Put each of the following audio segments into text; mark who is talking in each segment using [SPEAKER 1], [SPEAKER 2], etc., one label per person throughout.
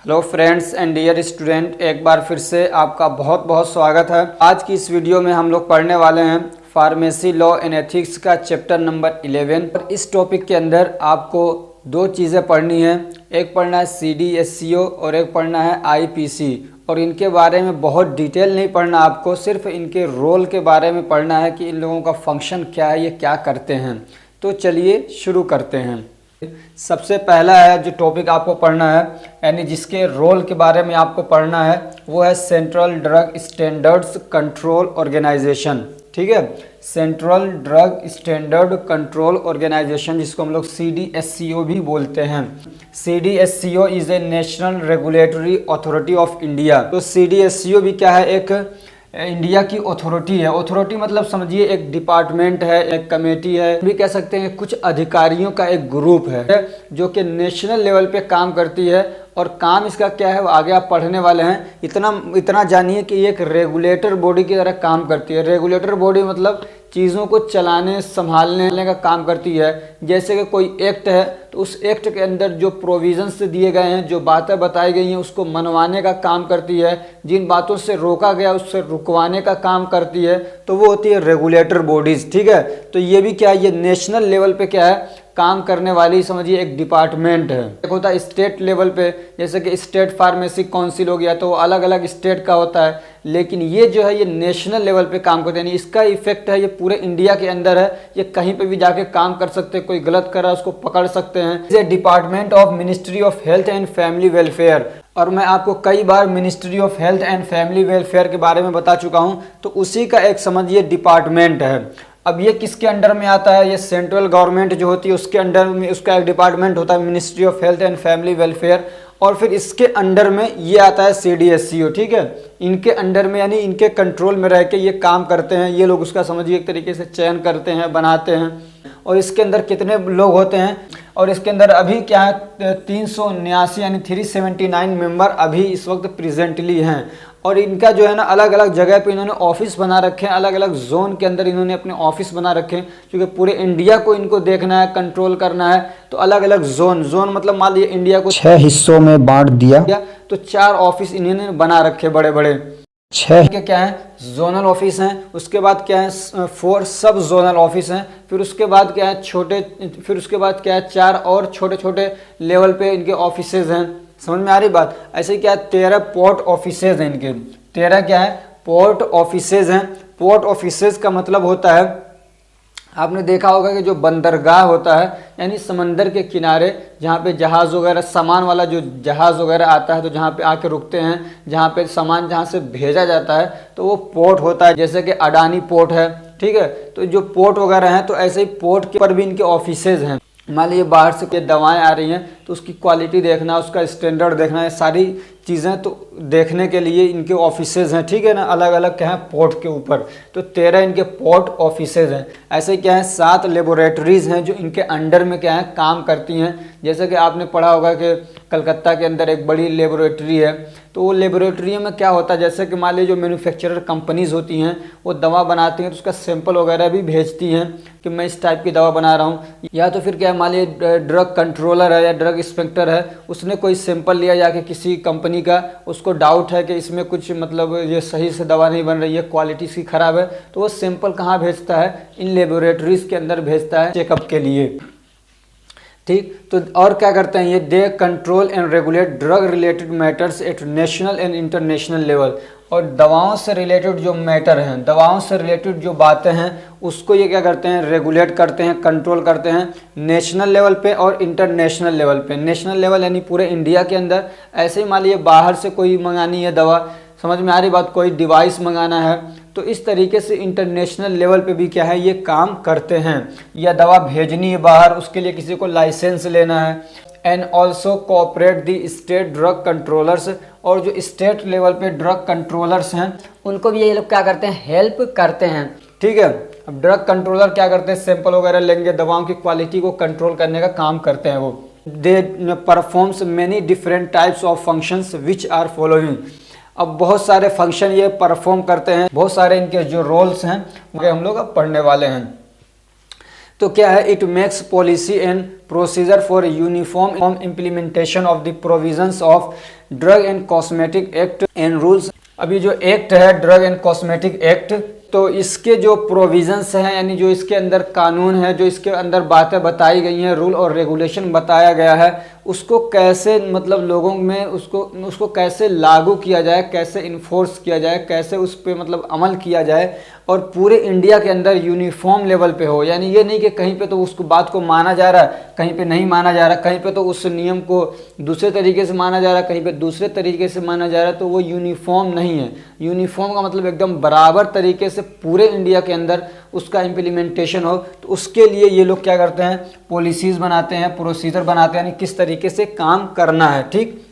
[SPEAKER 1] Hello friends and dear student, एक बार फिर से आपका बहुत बहुत स्वागत है। आज की इस वीडियो में हम लोग पढ़ने वाले हैं फार्मेसी लॉ एंड एथिक्स का चैप्टर नंबर 11। और इस टॉपिक के अंदर आपको दो चीज़ें पढ़नी है, एक पढ़ना है CDSCO और एक पढ़ना है IPC। और इनके बारे में बहुत डिटेल नहीं पढ़ना, आपको सिर्फ इनके रोल के बारे में पढ़ना है कि इन लोगों का फंक्शन क्या है, ये क्या करते हैं। तो चलिए शुरू करते हैं। सबसे पहला है जो टॉपिक आपको पढ़ना है, यानी जिसके रोल के बारे में आपको पढ़ना है, वो है central drug standards control organisation. ठीक है, central drug standard control organisation, जिसको हम लोग CDSCO भी बोलते हैं। CDSCO is a national regulatory authority of India. तो CDSCO भी क्या है, एक इंडिया की अथॉरिटी है। अथॉरिटी मतलब समझिए एक डिपार्टमेंट है, एक कमेटी है, भी कह सकते हैं कुछ अधिकारियों का एक ग्रुप है जो कि नेशनल लेवल पे काम करती है। और काम इसका क्या है वो आगे आप पढ़ने वाले हैं। इतना जानिए कि ये एक रेगुलेटर बॉडी की तरह काम करती है। रेगुलेटर बॉडी मतलब चीज़ों को चलाने संभालने का काम करती है। जैसे कि कोई एक्ट है तो उस एक्ट के अंदर जो प्रोविजंस दिए गए हैं, जो बातें बताई गई हैं, उसको मनवाने का काम करती है। जिन बातों से रोका गया उससे रुकवाने का काम करती है, तो वो होती है रेगुलेटर बॉडीज़। ठीक है, तो ये भी क्या है, ये नेशनल लेवल पे क्या है काम करने वाली, समझिए एक डिपार्टमेंट है। एक होता है स्टेट लेवल पे, जैसे कि स्टेट फार्मेसी काउंसिल हो गया, तो अलग अलग स्टेट का होता है। लेकिन ये जो है ये नेशनल लेवल पे काम करते हैं, इसका इफेक्ट है ये पूरे इंडिया के अंदर है। ये कहीं पे भी जाके काम कर सकते हैं, कोई गलत कर रहा है उसको पकड़ सकते हैं। ये department of ministry of health and family welfare. और मैं आपको कई बार ministry of health and family welfare के बारे में बता चुका हूँ, तो उसी का एक समझिए डिपार्टमेंट है। अब ये किसके अंडर में आता है, ये सेंट्रल गवर्नमेंट जो होती है उसके अंडर में उसका एक डिपार्टमेंट होता है ministry of health and family welfare. और फिर इसके अंडर में ये आता है CDSCO। ठीक है, इनके अंडर में यानी इनके कंट्रोल में रह के ये काम करते हैं। ये लोग उसका समझिए एक तरीके से चयन करते हैं, बनाते हैं। और इसके अंदर कितने लोग होते हैं, और इसके अंदर अभी क्या है 379 यानी 379 मेंबर अभी इस वक्त प्रेजेंटली हैं। और इनका जो है ना अलग अलग जगह पे इन्होंने ऑफिस बना रखे हैं, अलग अलग जोन के अंदर इन्होंने अपने ऑफिस बना रखे हैं, क्योंकि पूरे इंडिया को इनको देखना है, कंट्रोल करना है। तो अलग अलग जोन मतलब मान लीजिए इंडिया को 6 हिस्सों में बांट दिया, तो 4 ऑफिस इन्होंने बना रखे बड़े बड़े। 6 के क्या है जोनल ऑफिस हैं, उसके बाद क्या है 4 सब जोनल ऑफिस हैं, फिर उसके बाद क्या है फिर उसके बाद क्या है 4 और छोटे छोटे लेवल पे इनके ऑफिसेज हैं। समझ में आ रही बात। ऐसे क्या है 13 पोर्ट ऑफिसेज हैं इनके। 13 क्या है पोर्ट ऑफिसेज हैं। पोर्ट ऑफिसेज का मतलब होता है, आपने देखा होगा कि जो बंदरगाह होता है यानी समंदर के किनारे जहाँ पे जहाज़ वगैरह सामान वाला जो जहाज़ वगैरह आता है, तो जहाँ पे आके रुकते हैं, जहाँ पे सामान जहाँ से भेजा जाता है, तो वो पोर्ट होता है। जैसे कि अडानी पोर्ट है, ठीक है, तो जो पोर्ट वगैरह हैं, तो ऐसे ही पोर्ट के पर भी इनके ऑफिसेज हैं। मान लीजिए बाहर से कोई दवाएं आ रही हैं, तो उसकी क्वालिटी देखना, उसका स्टैंडर्ड देखना, ये सारी चीज़ें तो देखने के लिए इनके ऑफिसेज हैं। ठीक है ना, अलग अलग क्या है पोर्ट के ऊपर। तो 13 इनके पोर्ट ऑफिसेज हैं। ऐसे क्या है 7 लेबोरेटरीज़ हैं जो इनके अंडर में क्या है काम करती हैं। जैसे कि आपने पढ़ा होगा कि कलकत्ता के अंदर एक बड़ी लेबोरेटरी है। तो वो लेबोरेटरी में क्या होता है, जैसे कि मान लीजिए जो मैन्युफैक्चरर कंपनीज़ होती हैं वो दवा बनाती हैं, तो उसका सैंपल वगैरह भी भेजती हैं कि मैं इस टाइप की दवा बना रहा हूँ। या तो फिर क्या मान लीजिए ड्रग कंट्रोलर है या ड्रग इंस्पेक्टर है, उसने कोई सैंपल लिया जाके किसी कंपनी का, उसको डाउट है कि इसमें कुछ मतलब ये सही से दवा नहीं बन रही है, क्वालिटी इसकी ख़राब है, तो वो सैंपल कहाँ भेजता है, इन लेबोरेटरीज़ के अंदर भेजता है चेकअप के लिए। ठीक, तो और क्या करते हैं ये, they control and regulate drug related matters at national and international level. और दवाओं से रिलेटेड जो मैटर हैं, दवाओं से रिलेटेड जो बातें हैं, उसको ये क्या करते हैं रेगुलेट करते हैं, कंट्रोल करते हैं नेशनल लेवल पे और इंटरनेशनल लेवल पे। नेशनल लेवल यानी पूरे इंडिया के अंदर। ऐसे ही मान लीजिए बाहर से कोई मंगानी है दवा, समझ में आ रही बात, कोई डिवाइस मंगाना है, तो इस तरीके से इंटरनेशनल लेवल पे भी क्या है ये काम करते हैं। या दवा भेजनी है बाहर, उसके लिए किसी को लाइसेंस लेना है। And also cooperate the state drug controllers. और जो स्टेट लेवल पे ड्रग कंट्रोलर्स हैं उनको भी ये लोग क्या करते हैं हेल्प करते हैं। ठीक है, अब ड्रग कंट्रोलर क्या करते हैं सैंपल वगैरह लेंगे, दवाओं की क्वालिटी को कंट्रोल करने का काम करते हैं वो। They performs many different types of functions which are following. अब बहुत सारे फंक्शन ये परफॉर्म करते हैं, बहुत सारे इनके जो रोल्स हैं वो हम लोग अब पढ़ने वाले हैं। तो क्या है, it makes policy and procedure for uniform implementation of the provisions of drug and cosmetic act and rules. अभी जो एक्ट है ड्रग एंड कॉस्मेटिक एक्ट, तो इसके जो प्रोविजंस हैं यानी जो इसके अंदर कानून है, जो इसके अंदर बातें बताई गई हैं, रूल और रेगुलेशन बताया गया है, उसको कैसे मतलब लोगों में उसको कैसे लागू किया जाए, कैसे इन्फोर्स किया जाए, कैसे उस पर मतलब अमल किया जाए और पूरे इंडिया के अंदर यूनिफॉर्म लेवल पे हो। यानी ये नहीं कि कहीं पे तो उसको बात को माना जा रहा है, कहीं पे नहीं माना जा रहा, कहीं पे तो उस नियम को दूसरे तरीके से माना जा रहा है, कहीं पे दूसरे तरीके से माना जा रहा है, तो वो यूनिफॉर्म नहीं है। यूनिफॉर्म का मतलब एकदम बराबर तरीके से पूरे इंडिया के अंदर उसका इम्प्लीमेंटेशन हो। तो उसके लिए ये लोग क्या करते हैं, पॉलिसीज़ बनाते हैं, प्रोसीजर बनाते हैं, यानी किस तरीके से काम करना है। ठीक,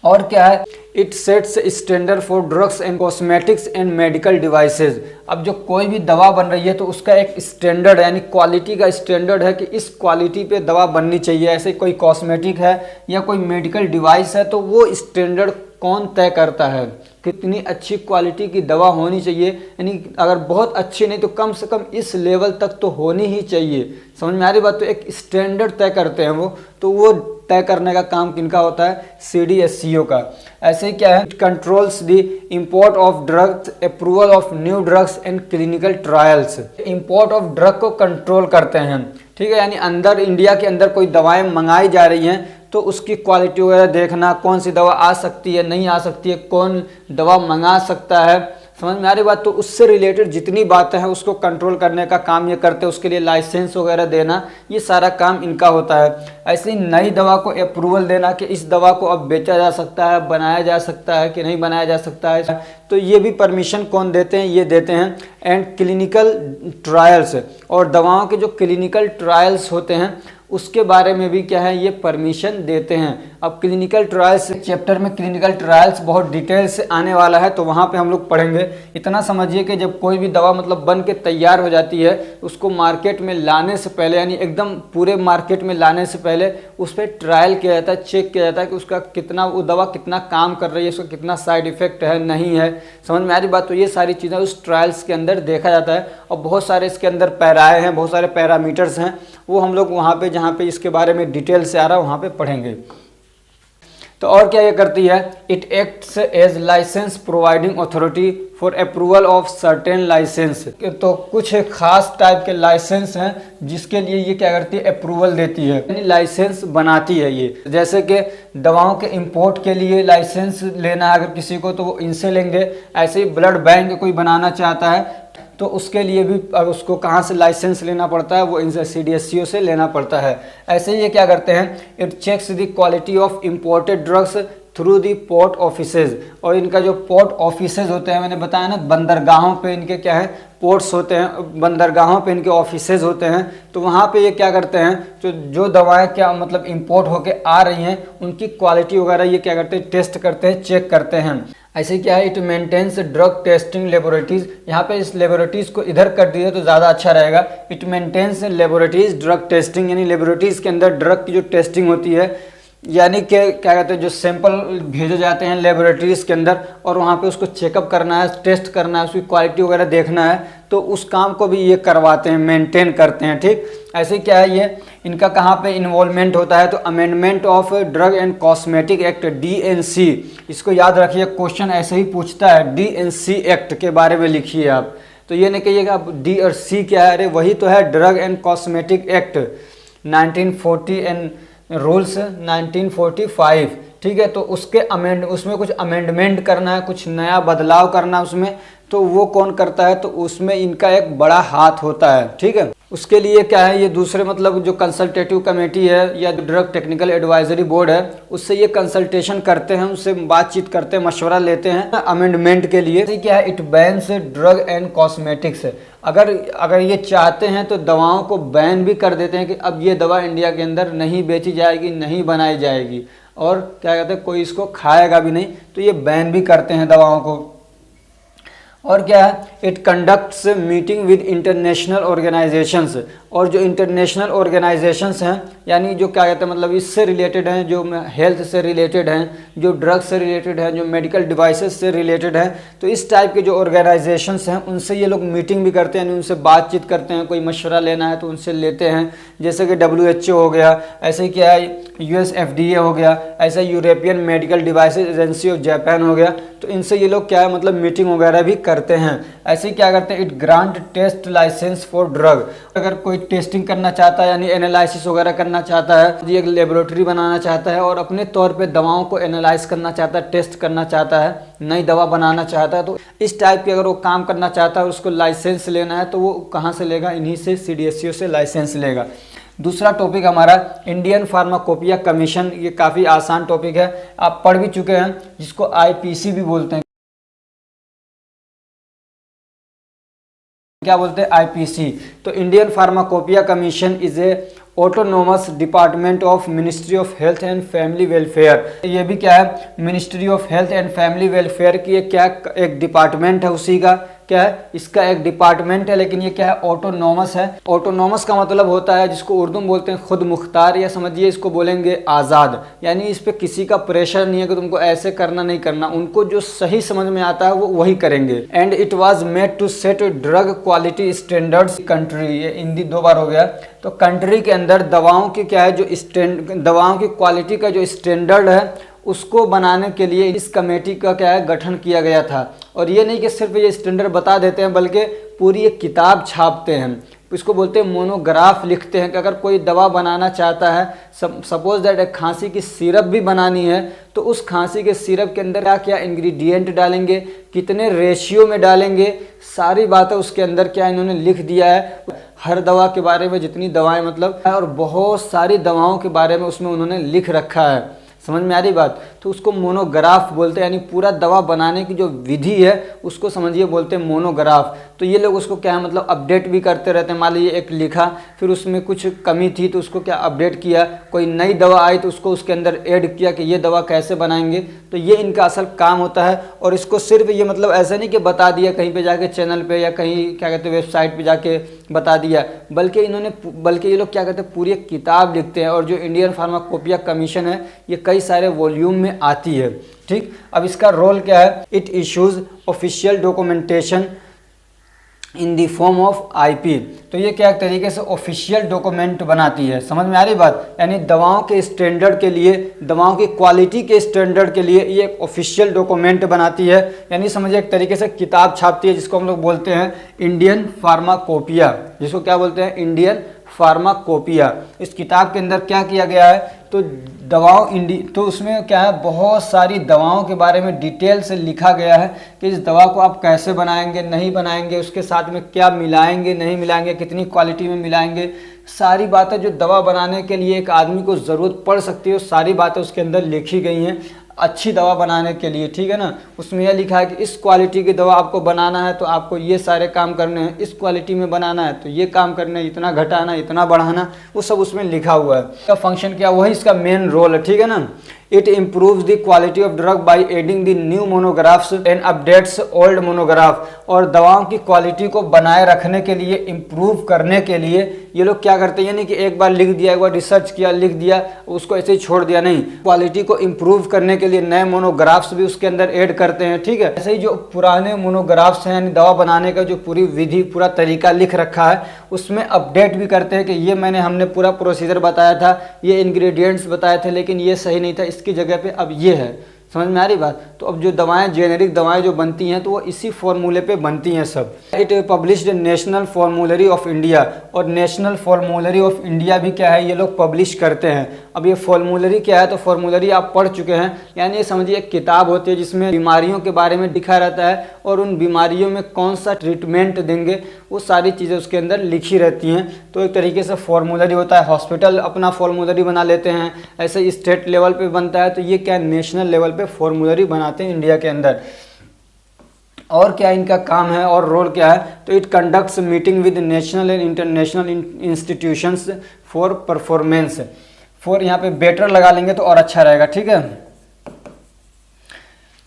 [SPEAKER 1] और क्या है, it sets standard for drugs and cosmetics and medical devices. अब जो कोई भी दवा बन रही है तो उसका एक स्टैंडर्ड यानी क्वालिटी का स्टैंडर्ड है कि इस क्वालिटी पे दवा बननी चाहिए। ऐसे कोई कॉस्मेटिक है या कोई मेडिकल डिवाइस है तो वो स्टैंडर्ड कौन तय करता है, कितनी अच्छी क्वालिटी की दवा होनी चाहिए, यानी अगर बहुत अच्छी नहीं तो कम से कम इस लेवल तक तो होनी ही चाहिए। समझ में आ रही बात। तो एक स्टैंडर्ड तय करते हैं वो, तो वो तय करने का काम किनका होता है, CDSCO का। ऐसे ही क्या है, it controls the import of drugs, approval of new drugs and clinical trials. Import of drug को कंट्रोल करते हैं। ठीक है, यानी अंदर इंडिया के अंदर कोई दवाएं मंगाई जा रही हैं तो उसकी क्वालिटी वगैरह देखना, कौन सी दवा आ सकती है, नहीं आ सकती है, कौन दवा मंगा सकता है। समझ में आ रही बात। तो उससे रिलेटेड जितनी बातें हैं उसको कंट्रोल करने का काम ये करते हैं। उसके लिए लाइसेंस वगैरह देना, ये सारा काम इनका होता है। ऐसे ही नई दवा को अप्रूवल देना कि इस दवा को अब बेचा जा सकता है, बनाया जा सकता है कि नहीं बनाया जा सकता है, तो ये भी परमिशन कौन देते हैं, ये देते हैं। एंड क्लिनिकल ट्रायल्स, और दवाओं के जो क्लिनिकल ट्रायल्स होते हैं उसके बारे में भी क्या है, ये परमिशन देते हैं। अब क्लिनिकल ट्रायल्स चैप्टर में क्लिनिकल ट्रायल्स बहुत डिटेल से आने वाला है, तो वहाँ पे हम लोग पढ़ेंगे। इतना समझिए कि जब कोई भी दवा मतलब बन के तैयार हो जाती है, उसको मार्केट में लाने से पहले यानी एकदम पूरे मार्केट में लाने से पहले उस पर ट्रायल किया जाता है, चेक किया जाता है कि उसका कितना, वो दवा कितना काम कर रही है, उसका कितना साइड इफेक्ट है, नहीं है। समझ में आ रही बात। तो ये सारी चीज़ें उस ट्रायल्स के अंदर देखा जाता है। और बहुत सारे इसके अंदर पैराए हैं, बहुत सारे पैरामीटर्स हैं, वो हम लोग वहाँ पे जहाँ पे इसके बारे में डिटेल से आ रहा है वहाँ पे पढ़ेंगे। तो और क्या ये करती है, it acts as licence providing authority for approval of certain licence. तो कुछ खास टाइप के लाइसेंस हैं जिसके लिए ये क्या करती है, अप्रूवल देती है, यानी लाइसेंस बनाती है ये। जैसे कि दवाओं के इंपोर्ट के लिए लाइसेंस लेना है अगर किसी को तो वो इनसे लेंगे। ऐसे ही ब्लड बैंक कोई बनाना चाहता है तो उसके लिए भी अब उसको कहाँ से लाइसेंस लेना पड़ता है, वो इनसे CDSCO से लेना पड़ता है। ऐसे ही ये क्या करते हैं, it checks the quality of imported drugs through the port offices. और इनका जो पोर्ट ऑफिसेज होते हैं, मैंने बताया ना, बंदरगाहों पे इनके क्या है, पोर्ट्स होते हैं, बंदरगाहों पे इनके ऑफिसेज होते हैं। तो वहाँ पे ये क्या करते हैं, तो जो दवाएं क्या मतलब इंपोर्ट होके आ रही हैं उनकी क्वालिटी वगैरह ये क्या करते हैं, टेस्ट करते हैं, चेक करते हैं। ऐसे क्या है, it maintains drug testing laboratories. यहाँ पे इस लेबोरेटरीज को इधर कर दिए तो ज़्यादा अच्छा रहेगा। It maintains laboratories drug testing, यानी लेबोरेटरीज के अंदर ड्रग की जो टेस्टिंग होती है, यानी कि क्या कहते हैं, जो सैंपल भेजे जाते हैं लेबोरेटरीज के अंदर और वहाँ पे उसको चेकअप करना है, टेस्ट करना है, उसकी क्वालिटी वगैरह देखना है, तो उस काम को भी ये करवाते हैं, मेंटेन करते हैं। ठीक, ऐसे क्या है, ये इनका कहाँ पे इन्वॉल्वमेंट होता है, तो amendment of drug and cosmetic act DNC। इसको याद रखिए, क्वेश्चन ऐसे ही पूछता है, DNC एक्ट के बारे में लिखिए आप। तो ये नहीं कहिएगा आप D और C क्या है, अरे वही तो है drug and cosmetic act 1940 and rules 1945। ठीक है, तो उसके उसमें कुछ अमेंडमेंट करना है, कुछ नया बदलाव करना है उसमें, तो वो कौन करता है, तो उसमें इनका एक बड़ा हाथ होता है। ठीक है, उसके लिए क्या है, ये दूसरे मतलब जो कंसल्टेटिव कमेटी है या ड्रग टेक्निकल एडवाइजरी बोर्ड है उससे ये कंसल्टेशन करते हैं, उनसे बातचीत करते हैं, मशवरा लेते हैं अमेंडमेंट के लिए। तो क्या है, it bans drug and cosmetics. अगर ये चाहते हैं तो दवाओं को बैन भी कर देते हैं कि अब ये दवा इंडिया के अंदर नहीं बेची जाएगी, नहीं बनाई जाएगी, और क्या कहते हैं कोई इसको खाएगा भी नहीं, तो ये बैन भी करते हैं दवाओं को। और क्या है, it conducts meeting with international organisations, और जो इंटरनेशनल ऑर्गेनाइजेशंस हैं यानी जो क्या कहते हैं मतलब इससे रिलेटेड हैं, जो हेल्थ से रिलेटेड हैं, जो ड्रग से रिलेटेड हैं, जो मेडिकल डिवाइसेस से रिलेटेड हैं, तो इस टाइप के जो ऑर्गेनाइजेशंस हैं उनसे ये लोग मीटिंग भी करते हैं, उनसे बातचीत करते हैं, कोई मशवरा लेना है तो उनसे लेते हैं, जैसे कि WHO हो गया, ऐसे क्या है US FDA हो गया, ऐसा European medical devices agency of Japan हो गया, तो इनसे ये लोग क्या है मतलब मीटिंग वगैरह भी करते हैं। ऐसे ही क्या करते हैं, it grant test licence for drug, अगर कोई टेस्टिंग करना चाहता है यानी एनालिसिस वगैरह करना चाहता है, ये एक लेबोरेटरी बनाना चाहता है और अपने तौर पे दवाओं को एनालाइज करना चाहता है, टेस्ट करना चाहता है, नई दवा बनाना चाहता है, तो इस टाइप की अगर वो काम करना चाहता है, उसको लाइसेंस लेना है तो वो कहाँ से लेगा, इन्हीं से CDSCO से लाइसेंस लेगा। दूसरा टॉपिक हमारा इंडियन फार्माकोपिया कमीशन, ये काफ़ी आसान टॉपिक है, आप पढ़ भी चुके हैं, जिसको IPC भी बोलते हैं। क्या बोलते हैं, IPC। तो Indian pharmacopoeia commission is a autonomous department of ministry of health and family welfare. ये भी क्या है, ministry of health and family welfare की क्या एक डिपार्टमेंट है, उसी का क्या है, इसका एक डिपार्टमेंट है, लेकिन ये क्या है, ऑटोनोमस है। ऑटोनोमस का मतलब होता है जिसको उर्दू में बोलते हैं खुद मुख्तार, या समझिए इसको बोलेंगे आज़ाद, यानी इस पे किसी का प्रेशर नहीं है कि तुमको ऐसे करना नहीं करना, उनको जो सही समझ में आता है वो वही करेंगे। And it was made to set drug quality standards country, ये हिंदी 2 बार हो गया। तो कंट्री के अंदर दवाओं की क्या है, जो दवाओं की क्वालिटी का जो स्टैंडर्ड है उसको बनाने के लिए इस कमेटी का क्या है, गठन किया गया था। और ये नहीं कि सिर्फ ये स्टैंडर्ड बता देते हैं, बल्कि पूरी एक किताब छापते हैं, इसको बोलते हैं मोनोग्राफ लिखते हैं कि अगर कोई दवा बनाना चाहता है, सपोज दैट एक खांसी की सिरप भी बनानी है, तो उस खांसी के सिरप के अंदर क्या क्या इंग्रेडिएंट डालेंगे, कितने रेशियो में डालेंगे, सारी बातें उसके अंदर क्या इन्होंने लिख दिया है। हर दवा के बारे में जितनी दवाएं मतलब और बहुत सारी दवाओं के बारे में उसमें उन्होंने लिख रखा है। समझ में आ रही बात, तो उसको मोनोग्राफ बोलते हैं, यानी पूरा दवा बनाने की जो विधि है उसको समझिए बोलते हैं मोनोग्राफ। तो ये लोग उसको क्या है मतलब अपडेट भी करते रहते हैं। मान लीजिए एक लिखा, फिर उसमें कुछ कमी थी तो उसको क्या अपडेट किया, कोई नई दवा आई तो उसको उसके अंदर ऐड किया कि ये दवा कैसे बनाएंगे। तो ये इनका असल काम होता है। और इसको सिर्फ ये मतलब ऐसा नहीं कि बता दिया कहीं पे जाके चैनल पे या कहीं क्या कहते हैं वेबसाइट पे जाके बता दिया, बल्कि ये लोग क्या कहते हैं पूरी एक किताब लिखते हैं। और जो इंडियन फार्माकोपिया कमीशन है ये कई सारे वॉल्यूम में आती है। ठीक, अब इसका रोल क्या है, it issues official documentation in the form of IP। तो ये क्या एक तरीके से ऑफिशियल डॉक्यूमेंट बनाती है। समझ में आ रही बात, यानी दवाओं के स्टैंडर्ड के लिए, दवाओं की क्वालिटी के स्टैंडर्ड के लिए ये एक ऑफिशियल डॉक्यूमेंट बनाती है, यानी समझिए एक तरीके से किताब छापती है, जिसको हम लोग बोलते हैं इंडियन फार्माकोपिया। जिसको क्या बोलते हैं, इंडियन फार्माकोपिया। इस किताब के अंदर क्या किया गया है, तो तो उसमें क्या है बहुत सारी दवाओं के बारे में डिटेल से लिखा गया है कि इस दवा को आप कैसे बनाएंगे, नहीं बनाएंगे, उसके साथ में क्या मिलाएंगे, नहीं मिलाएंगे, कितनी क्वालिटी में मिलाएंगे, सारी बातें जो दवा बनाने के लिए एक आदमी को ज़रूरत पड़ सकती है, सारी बातें उसके अंदर लिखी गई हैं अच्छी दवा बनाने के लिए। ठीक है ना, उसमें यह लिखा है कि इस क्वालिटी की दवा आपको बनाना है तो आपको ये सारे काम करने हैं, इस क्वालिटी में बनाना है तो ये काम करने हैं, इतना घटाना, इतना बढ़ाना, वो सब उसमें लिखा हुआ है। इसका फंक्शन क्या, वही इसका मेन रोल है। ठीक है ना, it improves the quality of drug by adding the new monographs and updates old monograph. और दवाओं की क्वालिटी को बनाए रखने के लिए, इम्प्रूव करने के लिए ये लोग क्या करते हैं, यानी कि एक बार लिख दिया, एक बार रिसर्च किया, लिख दिया, उसको ऐसे ही छोड़ दिया नहीं, क्वालिटी को इम्प्रूव करने के लिए नए मोनोग्राफ्स भी उसके अंदर ऐड करते हैं। ठीक है, ऐसे ही जो पुराने मोनोग्राफ्स हैं यानी दवा बनाने का जो पूरी विधि, पूरा तरीका लिख रखा है, उसमें अपडेट भी करते हैं कि ये हमने पूरा प्रोसीजर बताया था, ये इंग्रेडिएंट्स बताए थे, लेकिन ये सही नहीं था, इसकी जगह पे अब ये है। समझ में आ रही बात। तो अब जो दवाएं, जेनेरिक दवाएं जो बनती हैं तो वो इसी फॉर्मूले पे बनती हैं सब। It published national formulary of India, और नेशनल फॉर्मूलरी ऑफ इंडिया भी क्या है, ये लोग पब्लिश करते हैं। अब ये फॉर्मूलरी क्या है, तो फॉर्मूलरी आप पढ़ चुके हैं, यानी ये समझिए एक किताब होती है जिसमें बीमारियों के बारे में लिखा रहता है और उन बीमारियों में कौन सा ट्रीटमेंट देंगे वो सारी चीज़ें उसके अंदर लिखी रहती हैं। तो एक तरीके से फॉर्मूलरी होता है, हॉस्पिटल अपना फॉर्मूलरी बना लेते हैं, ऐसे स्टेट लेवल पे बनता है, तो ये क्या नेशनल लेवल पे फॉर्मूलरी बनाते हैं इंडिया के अंदर। और क्या इनका काम है और रोल क्या है, तो it conducts meeting with national and international institutions for performance. For यहाँ पे बेटर लगा लेंगे तो और अच्छा रहेगा। ठीक है,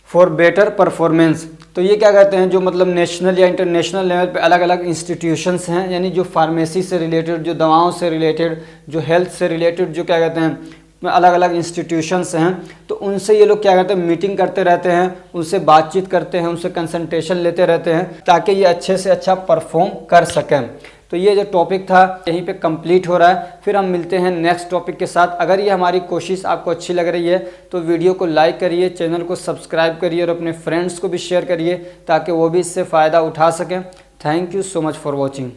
[SPEAKER 1] फॉर बेटर परफॉर्मेंस तो ये क्या कहते हैं, जो मतलब नेशनल या इंटरनेशनल लेवल पे अलग अलग इंस्टीट्यूशंस हैं, यानी जो फार्मेसी से रिलेटेड, जो दवाओं से रिलेटेड, जो हेल्थ से रिलेटेड, जो क्या कहते हैं अलग अलग इंस्टीट्यूशंस हैं, तो उनसे ये लोग क्या करते हैं, मीटिंग करते रहते हैं, उनसे बातचीत करते हैं, उनसे कंसल्टेशन लेते रहते हैं ताकि ये अच्छे से अच्छा परफॉर्म कर सकें। तो ये जो टॉपिक था यहीं पे कंप्लीट हो रहा है। फिर हम मिलते हैं नेक्स्ट टॉपिक के साथ। अगर ये हमारी कोशिश आपको अच्छी लग रही है तो वीडियो को लाइक करिए, चैनल को सब्सक्राइब करिए और अपने फ्रेंड्स को भी शेयर करिए ताकि वो भी इससे फ़ायदा उठा सकें। Thank you so much for watching.